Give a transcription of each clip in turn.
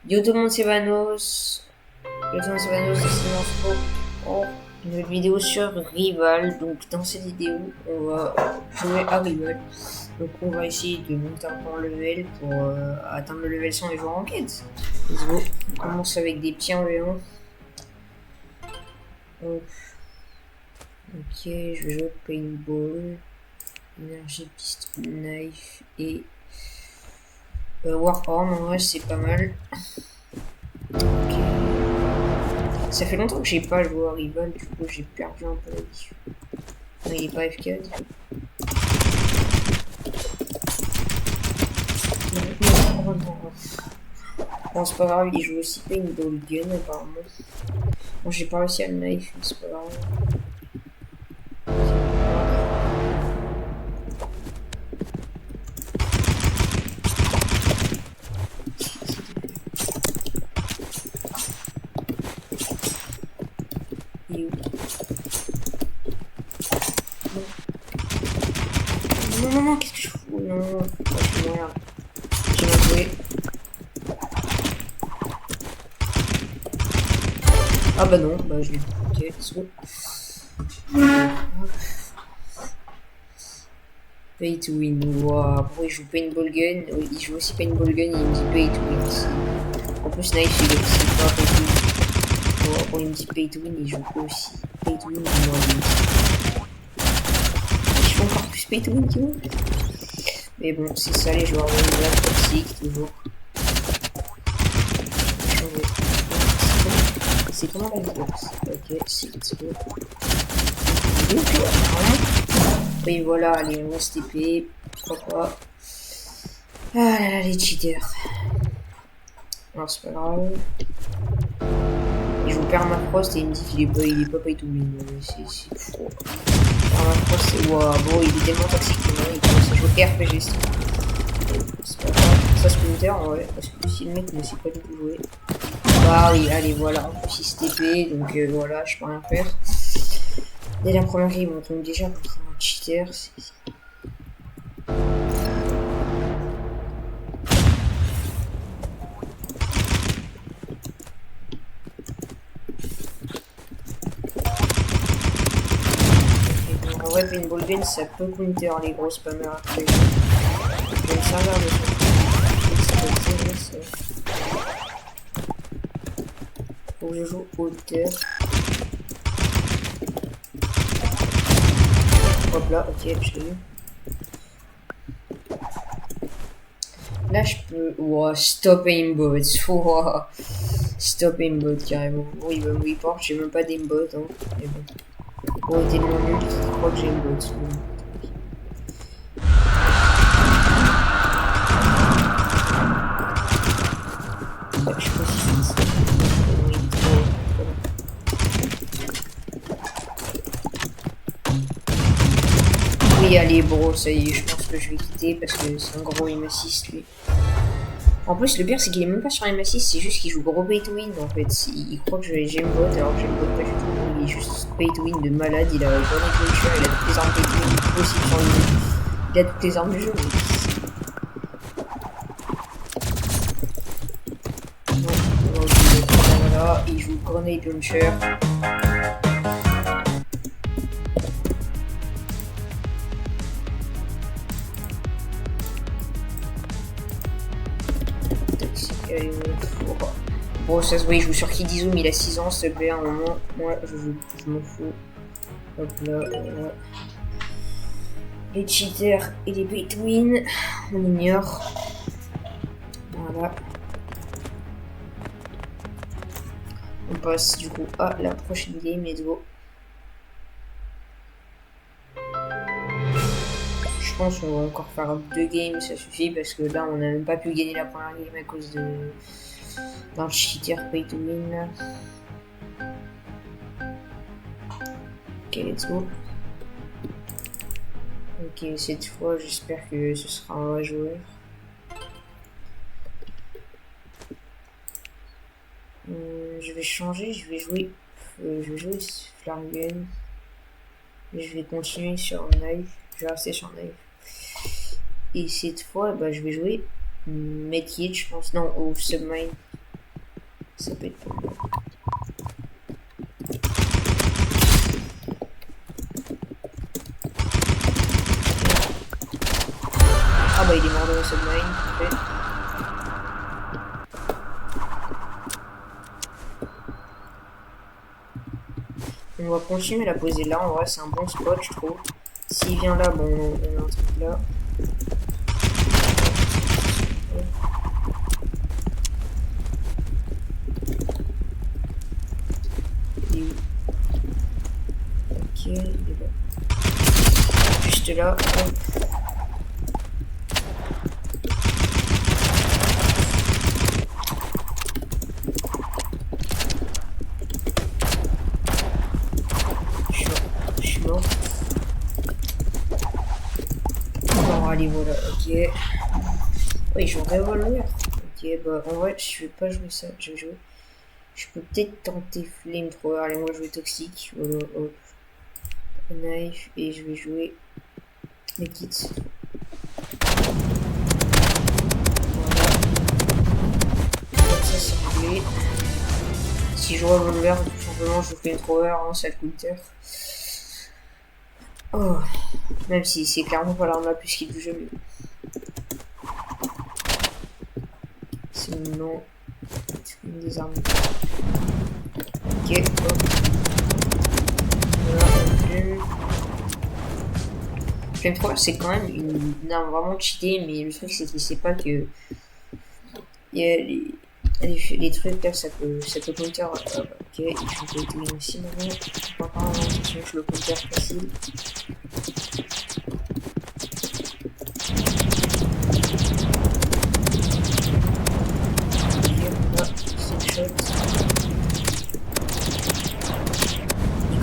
Yo tout le monde, c'est Vanos. Yo tout le monde, c'est Vanos, et c'est Morpho pour une nouvelle vidéo sur Rival. Donc, dans cette vidéo, on va jouer à Rival. Donc, on va essayer de monter un peu en level pour atteindre le level 100 et jouer en quête. Let's go. On commence avec des petits environ. Ok, je vais jouer Paintball, Energy Pistol Knife et Warhorn. En vrai, c'est pas mal. Ok. Ça fait longtemps que j'ai pas joué à Rival, du coup j'ai perdu un peu l'habitude. Non, il est pas FK. Bon, c'est pas grave, il joue aussi Paintball Gun apparemment. Bon, j'ai pas réussi à le knife, mais c'est pas grave. Il est où? Non, qu'est-ce que je fous? Non, je suis mourir. J'ai mal joué. Ah bah non, bah je l'ai. Ok, let's go. Pay to win. Wow. Pourquoi il joue Paintball Gun? Oui, il joue aussi Paintball Gun et il me dit Pay to win. En plus, Knife, c'est pas Pay to win. Bon, quand il me dit Pay to win, il joue aussi Pay to win. Je fais encore plus Pay to win, tu vois. Mais bon, c'est ça les joueurs de la toxique, toujours. C'est comment la Xbox? Ok, c'est let's go. Oui, voilà, allez, on va se TP. Pourquoi pas. Ah là là, les cheaters. Alors, c'est pas grave. Il joue Permafrost et il me dit qu'il est pas pay to win. C'est fou. Permafrost, c'est waouh. Bon, il est tellement toxique que il commence à jouer RPG. C'est pas grave. Ça, Splinter, ouais. Parce que si le mec ne sait pas du tout jouer. Ah oui, allez, voilà. En plus, il se TP. Donc voilà, je peux rien faire. Dès la première game, on tombe déjà contre un cheater. En vrai, Paintball Gun, ça peut counter les grosses spammers après. Je vais me servir de ça. Faut que je joue hauteur. Hop là, ok, je l'ai eu. Là, je peux. Wow, stop aimbot. Wow. Stop aimbot carrément. Bon, il va me report, j'ai même pas d'aimbot. Hein. Mais bon. Pour tellement nul, je crois que j'ai aimbot. Bah, je sais pas si c'est ça. Oui, allez, bro, ça y est, je pense que je vais quitter parce que c'est un gros M6 lui. En plus, le pire, c'est qu'il est même pas sur M6, c'est juste qu'il joue gros pay to win en fait. Il croit que j'aimbot alors que j'aimbot pas du tout. Il est juste pay to win de malade, il a pas de il a toutes les armes pay to win possibles sur le jeu. Il a toutes les armes du jeu. Voilà, il joue Grenade Launcher. Bon, ça se voit, il joue sur Kidizoom, il a 6 ans, s'il te plaît, à un moment. Moi, je m'en fous. Hop là, voilà. Les cheaters et les pay to win, on ignore. Voilà. On passe du coup à la prochaine game, let's go. Je pense qu'on va encore faire 2 games, ça suffit parce que là on n'a même pas pu gagner la première game à cause d'un cheater pay to win. Ok, let's go. Ok, cette fois j'espère que ce sera un vrai joueur. Je vais changer, je vais jouer Flare Gun. Je vais continuer sur Knife. Je vais rester sur Knife. Et cette fois, bah, je vais jouer Medkit, je pense. Non, au Submine. Ça peut être pas mal. Ah bah il est mort de la submarine, parfait. On va continuer à la poser là, en vrai c'est un bon spot je trouve. S'il vient là, bon on a un truc là. Ok, il est là. Juste là, hop. Je suis mort. Bon, allez, voilà, ok. Oui, je revolver. Ok, bah en vrai, je vais pas jouer ça, je vais jouer. Je peux peut-être tenter Flamethrower. Allez, on va jouer Toxic. Voilà, hop. Knife, et je vais jouer les kits. Voilà. Comme ça, c'est réglé. Si je joue Revolver, tout simplement, je fais une thrower, hein, ça counter. Oh, même si c'est clairement pas l'arme la plus qu'il bouge mieux. Sinon, c'est une des armes. Ok, hop. Voilà, Flamethrower, c'est quand même une arme vraiment cheatée, mais le truc, c'est qu'il sait pas que. Il y a les trucs là, ça peut counter. Ok, il faut que je le aussi maintenant. Apparemment, je le counter facile.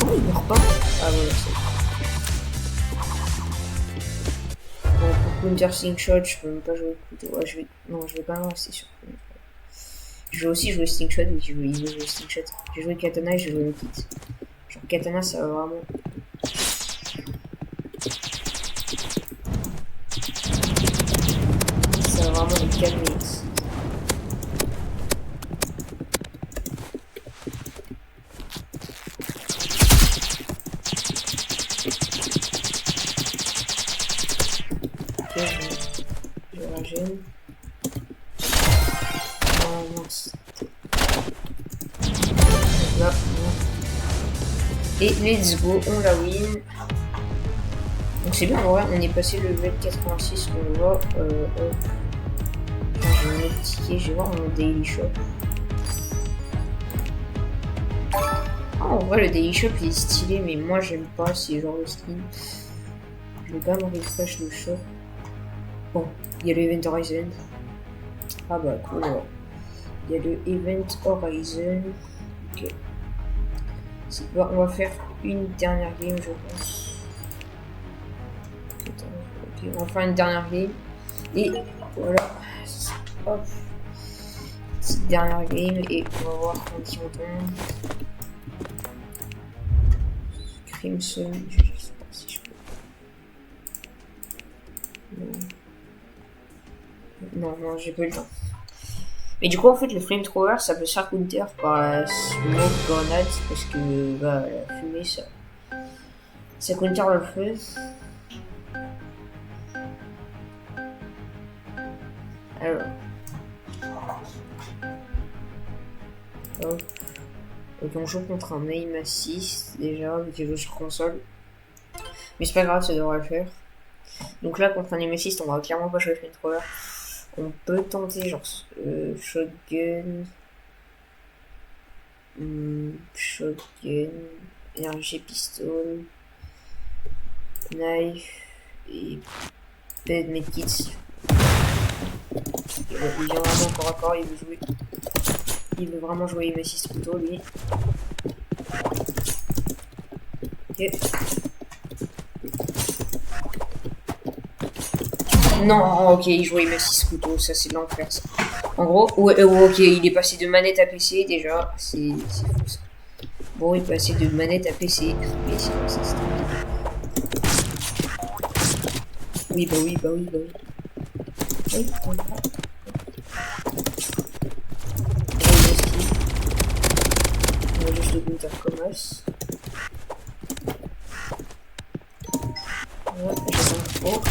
Comment il meurt pas? Ah voilà, c'est bon. Pour counter slingshot, je peux même pas jouer couteau. Ouais, non, je vais quand même rester sur. Je vais aussi jouer slingshot, mais il veut jouer slingshot. J'ai joué katana et j'ai joué le kit. Genre katana, ça va vraiment. Ça va vraiment me calmer. Ok, je la gêne. Non, mince. Là, et let's go, on la win. Donc c'est bien, en vrai, on est passé le level 86, on voit. Enfin, j'ai un autre ticket, je vais voir mon daily shop. Ah, en vrai, le daily shop il est stylé, mais moi j'aime pas, c'est genre le skin. Je vais quand même refresh le shop. Bon, il y a le Event Horizon. Ah bah cool, ouais. Il y a le Event Horizon. Ok. Bon, on va faire une dernière game, je pense. Ok, on va faire une dernière game. Et voilà. Hop. Petite dernière game et on va voir qui on tombe. Crimson, je sais pas si je peux. Non, j'ai pas eu le temps. Mais du coup, en fait, le flamethrower, ça peut se faire counter par la smoke grenade parce que bah, la fumée, ça counter le feu. Alors. Hop. Donc on joue contre un aim assist déjà, qui joue sur console. Mais c'est pas grave, ça devrait le faire. Donc là, contre un aim assist, on va clairement pas jouer flamethrower. On peut tenter genre shotgun, shotgun, énergie pistol, knife et peut-être medkits. Il vient vraiment corps à corps, il veut vraiment jouer aim assist couteau lui. Ok. Non, ok, il jouait M6 couteau, ça c'est de l'enfer ça. En gros, ouais, ok, il est passé de manette à PC déjà, c'est fou ça. Bon, il est passé de manette à PC, mais c'est comme ça, oui, bah oui. Oui, on va. plus de Gunter Commas. Ouais, j'attends trop.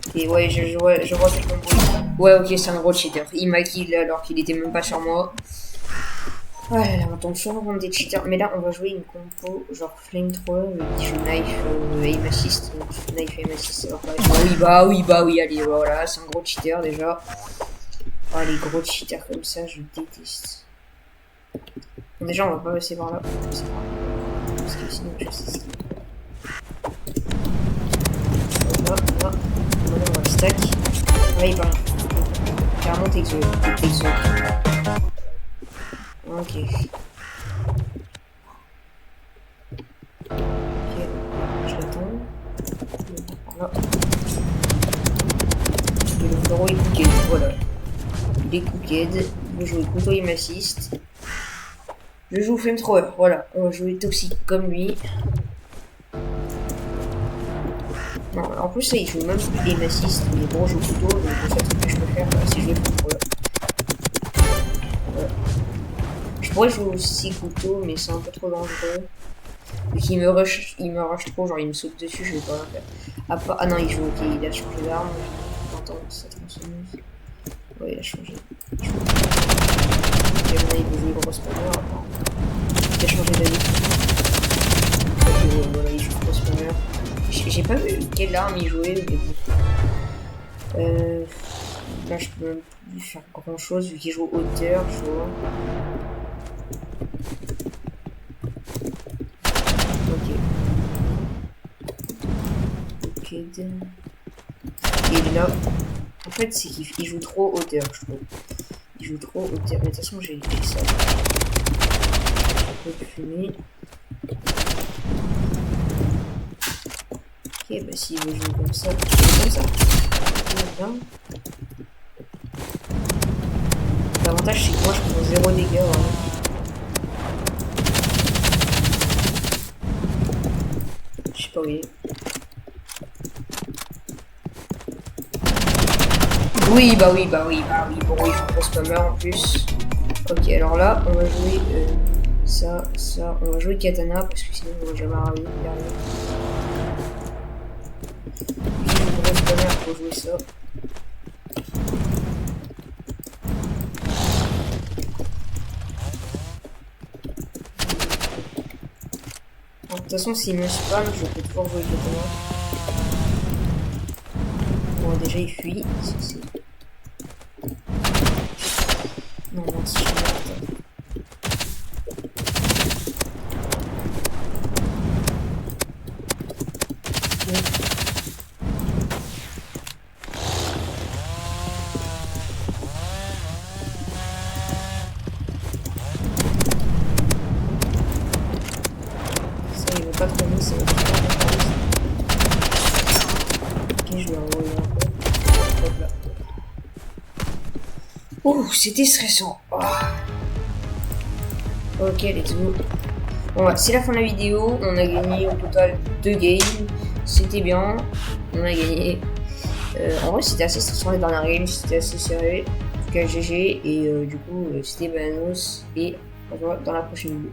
Ok, ouais, je vois quel combo. Ouais, ok, c'est un gros cheater. Il m'a kill alors qu'il était même pas sur moi. Oh là là, on tombe souvent des cheaters. Mais là, on va jouer une compo genre flamethrower qui joue knife, aim assist. Donc, knife, aim assist, ça va pas. Oui, oui, allez, voilà, c'est un gros cheater déjà. Oh, les gros cheaters comme ça, je déteste. Bon, déjà, on va pas passer par là. Parce que sinon, je sais ce qu'il faut. Là. Maintenant, on va stack. Là, il parle. Carrément, t'exo. Ok. Je l'attends. Là. Et le fleuron est cooked. Voilà. Il est cooked. Je joue couteau, il m'assiste. Je joue flamethrower. Voilà. On va jouer toxique comme lui. Non, en plus, il joue même plus aim assist. Mais bon, je joue couteau. Donc, en fait, ce que je peux faire, c'est jouer flamethrower. Voilà. Je pourrais jouer aussi couteau, mais c'est un peu trop dangereux. Vu qu'il me rush trop, genre il me saute dessus, je vais pas rien faire. Ah non, il joue, ok, il a changé d'arme. Attends, ça tronçonneuse. Ouais, il a changé. Ok, maintenant il veut jouer gros spammer. Il a changé d'avis. Ok, voilà, il joue gros spammer. J'ai pas vu quelle arme il jouait, mais bon. Là, je peux même plus faire grand chose vu qu'il joue hauteur, je vois. Et là, en fait, c'est qu'il joue trop hauteur, je trouve. Il joue trop hauteur. Mais de toute façon, j'ai ça. Un peu fumer. Ok, bah s'il veut jouer comme ça, comme ça. Bien. L'avantage, c'est que moi, je prends 0 dégâts. Vraiment. Je sais pas où il est. Oui, bah oui. Bon, oui, il faut qu'on spammer en plus. Ok, alors là, on va jouer ça. On va jouer katana parce que sinon, on va jamais arriver derrière. J'ai une grosse spammer pour jouer ça. De toute façon, s'il me spam, je peux toujours jouer katana. Bon, déjà, il fuit. Non, si je m'arrête. Ça, il veut pas trop mis, ça va être ok, je vais envoyer un peu. Hop là. Oh, c'était stressant. Oh. Ok, let's go. Bon, c'est la fin de la vidéo. On a gagné au total 2 games. C'était bien. On a gagné. En vrai, c'était assez stressant les dernières games. C'était assez serré. En tout cas, GG. Et du coup, c'était Bananos. Et on se voit dans la prochaine vidéo.